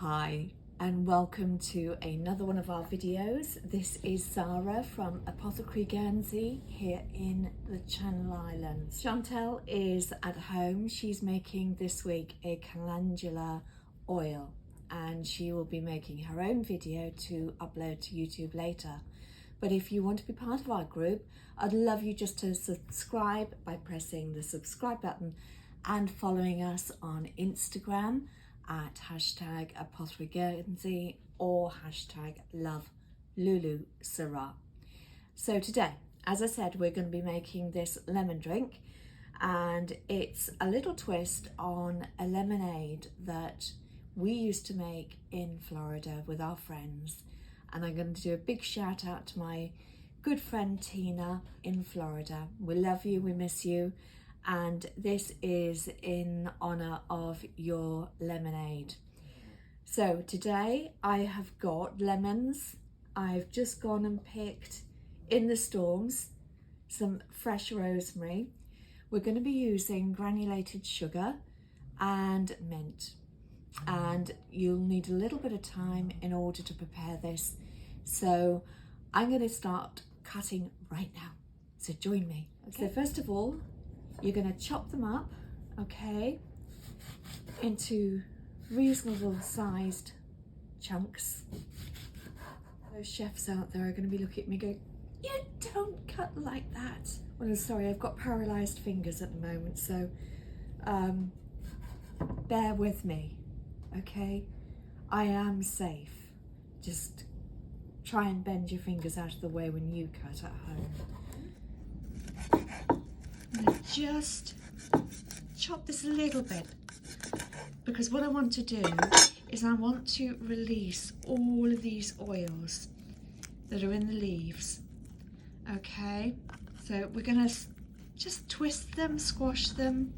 Hi and welcome to another one of our videos. This is Zara from Apothecary, Guernsey here in the Channel Islands. Chantel is at home. She's making this week a calendula oil and she will be making her own video to upload to YouTube later. But if you want to be part of our group, I'd love you just to subscribe by pressing the subscribe button and following us on Instagram at #ApothecaryGuernsey or #LoveLuluSarah. So today, as I said, we're going to be making this lemon drink, and it's a little twist on a lemonade that we used to make in Florida with our friends. And I'm going to do a big shout out to my good friend Tina in Florida. We love you, we miss you. And this is in honor of your lemonade. So today I have got lemons. I've just gone and picked in the storms some fresh rosemary. We're going to be using granulated sugar and mint. And you'll need a little bit of time in order to prepare this. So I'm going to start cutting right now. So join me. Okay. So first of all, you're going to chop them up, okay, into reasonable sized chunks. Those chefs out there are going to be looking at me going, you don't cut like that. Well, I'm sorry, I've got paralysed fingers at the moment, so bear with me, okay? I am safe. Just try and bend your fingers out of the way when you cut at home. Just chop this a little bit, because what I want to do is I want to release all of these oils that are in the leaves. Okay, so we're going to just twist them, squash them,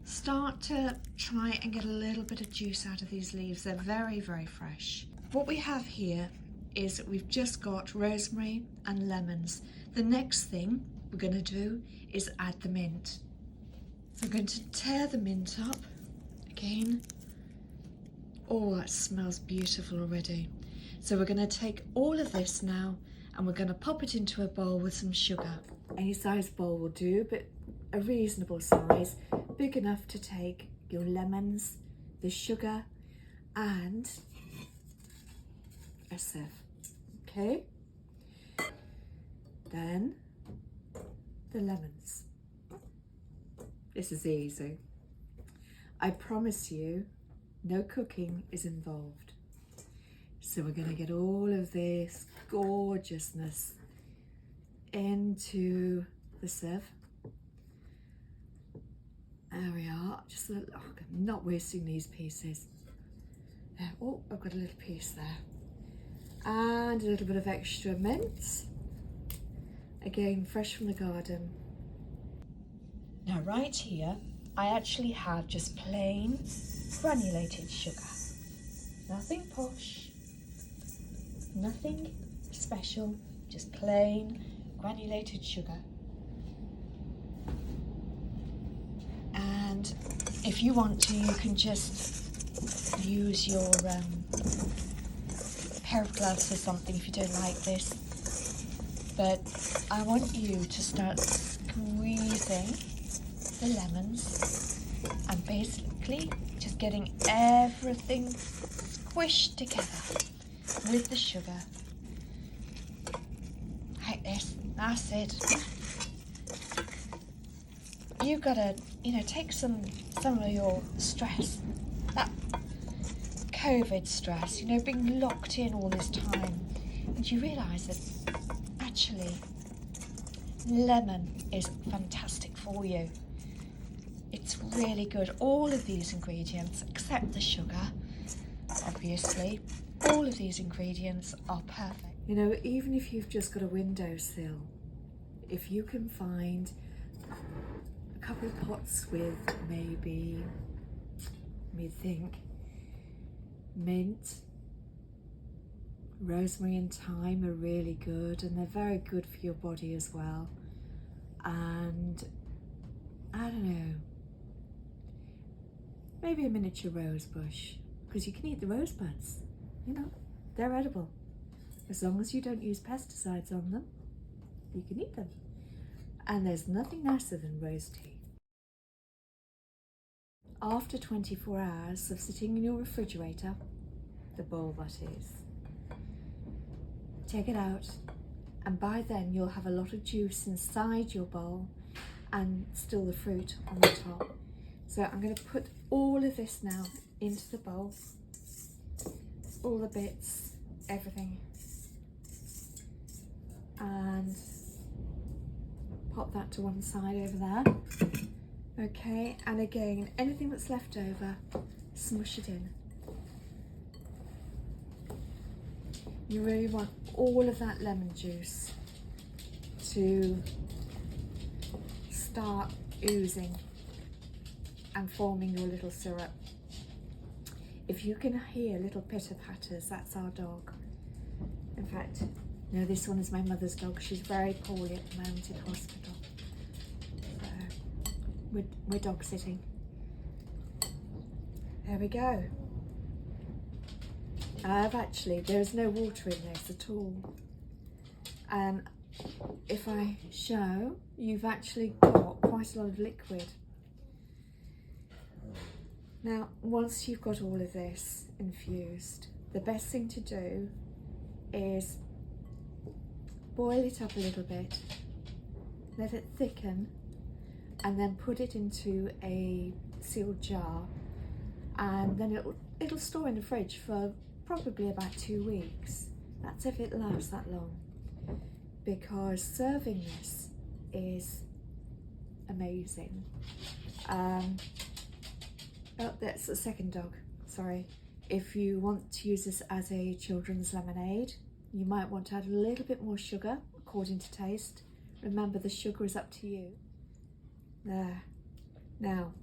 start to try and get a little bit of juice out of these leaves. They're very, very fresh. What we have here is we've just got rosemary and lemons. The next thing we're going to do is add the mint. So I'm going to tear the mint up again. Oh, that smells beautiful already. So we're going to take all of this now and we're going to pop it into a bowl with some sugar. Any size bowl will do, but a reasonable size, big enough to take your lemons, the sugar and a sieve. Okay, then the lemons. This is easy. I promise you, no cooking is involved. So we're going to get all of this gorgeousness into the sieve. There we are. Just a little, I'm not wasting these pieces. There. Oh, I've got a little piece there. And a little bit of extra mint. Again, fresh from the garden. Now right here, I actually have just plain granulated sugar. Nothing posh, nothing special, just plain granulated sugar. And if you want to, you can just use your pair of gloves or something if you don't like this. But I want you to start squeezing the lemons and basically just getting everything squished together with the sugar. Like this, that's it. You've got to, take some of your stress, that COVID stress, being locked in all this time, and you realise that actually lemon is fantastic for you. It's really good. All of these ingredients, except the sugar, obviously, all of these ingredients are perfect. Even if you've just got a windowsill, if you can find a couple of pots with maybe, let me think, mint, rosemary and thyme are really good, and they're very good for your body as well. And I don't know, maybe a miniature rose bush because you can eat the rosebuds, you know, they're edible. As long as you don't use pesticides on them, you can eat them. And there's nothing nicer than rose tea. After 24 hours of sitting in your refrigerator, the bowl that is, take it out, and by then you'll have a lot of juice inside your bowl and still the fruit on the top. So I'm going to put all of this now into the bowl, all the bits, everything, and pop that to one side over there. Okay, and again, anything that's left over, smush it in. You really want all of that lemon juice to start oozing and forming your little syrup. If you can hear little pitter-patters, that's our dog. In fact, no, this one is my mother's dog. She's very poorly at the moment in hospital. So we're dog sitting. There we go. There's no water in this at all. And if I show, you've actually got quite a lot of liquid. Now, once you've got all of this infused, the best thing to do is boil it up a little bit, let it thicken, and then put it into a sealed jar, and then it'll store in the fridge for probably about 2 weeks. That's if it lasts that long, because serving this is amazing. Oh, that's the second dog, sorry. If you want to use this as a children's lemonade, you might want to add a little bit more sugar according to taste. Remember, the sugar is up to you. There. Now,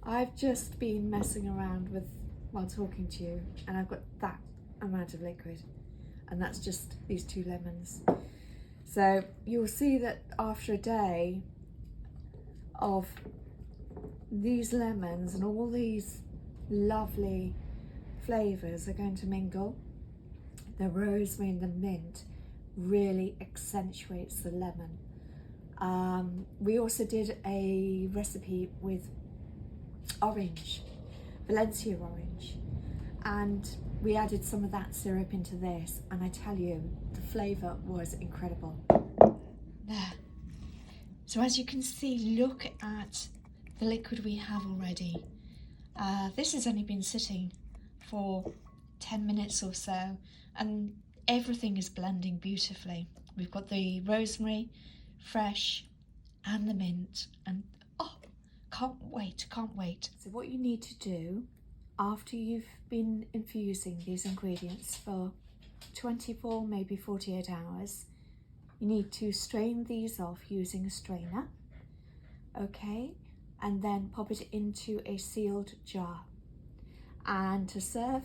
I've just been messing around while talking to you, and I've got that amount of liquid, and that's just these 2 lemons. So you'll see that after a day of these lemons and all these lovely flavours are going to mingle. The rosemary and the mint really accentuates the lemon. We also did a recipe with orange, Valencia orange, and we added some of that syrup into this, and I tell you, the flavour was incredible. There. So as you can see, look at the liquid we have already. This has only been sitting for 10 minutes or so, and everything is blending beautifully. We've got the rosemary, fresh, and the mint, and oh, can't wait. So what you need to do after you've been infusing these ingredients for 24, maybe 48 hours, you need to strain these off using a strainer, okay? And then pop it into a sealed jar. And to serve,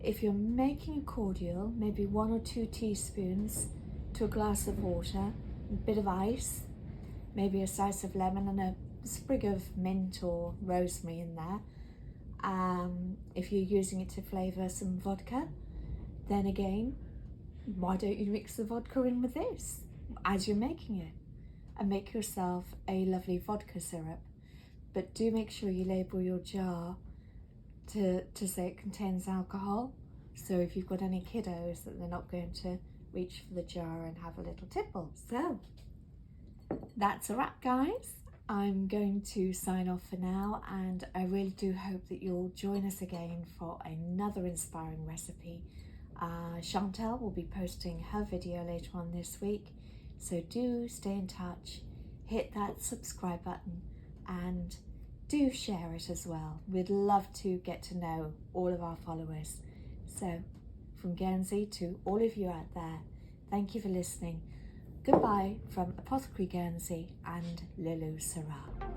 if you're making a cordial, maybe 1 or 2 teaspoons to a glass of water, a bit of ice, maybe a slice of lemon and a sprig of mint or rosemary in there. If you're using it to flavour some vodka, then again, why don't you mix the vodka in with this as you're making it? And make yourself a lovely vodka syrup. But do make sure you label your jar to say it contains alcohol, so if you've got any kiddos, that they're not going to reach for the jar and have a little tipple. So that's a wrap, guys. I'm going to sign off for now, and I really do hope that you'll join us again for another inspiring recipe. Chantal will be posting her video later on this week. So do stay in touch, hit that subscribe button, and do share it as well. We'd love to get to know all of our followers. So from Guernsey to all of you out there, thank you for listening. Goodbye from Apothecary Guernsey and Lulu Sarah.